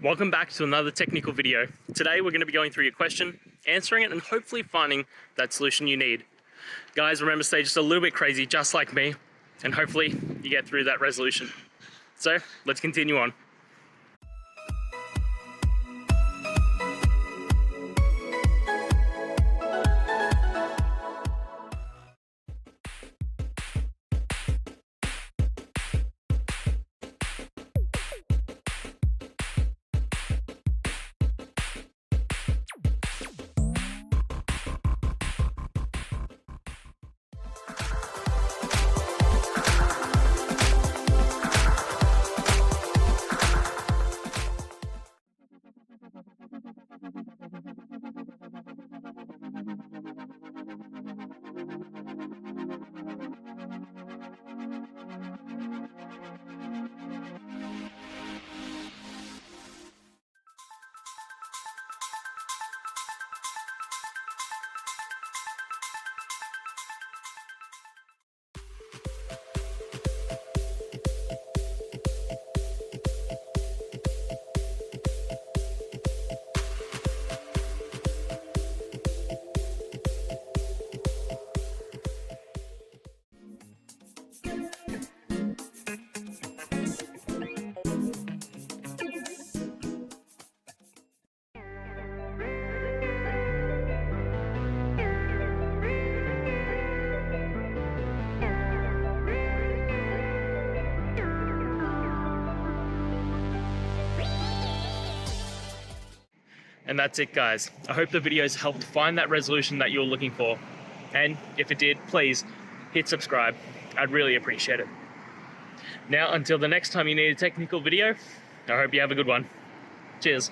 Welcome back to another technical video. Today we're going to be going through your question, answering it, and hopefully finding that solution you need. Guys, remember, stay just a little bit crazy, just like me, and hopefully you get through that resolution. So let's continue on. And that's it, guys. I hope the videos helped find that resolution that you're looking for. And if it did, please hit subscribe. I'd really appreciate it. Now, until the next time you need a technical video, I hope you have a good one. Cheers.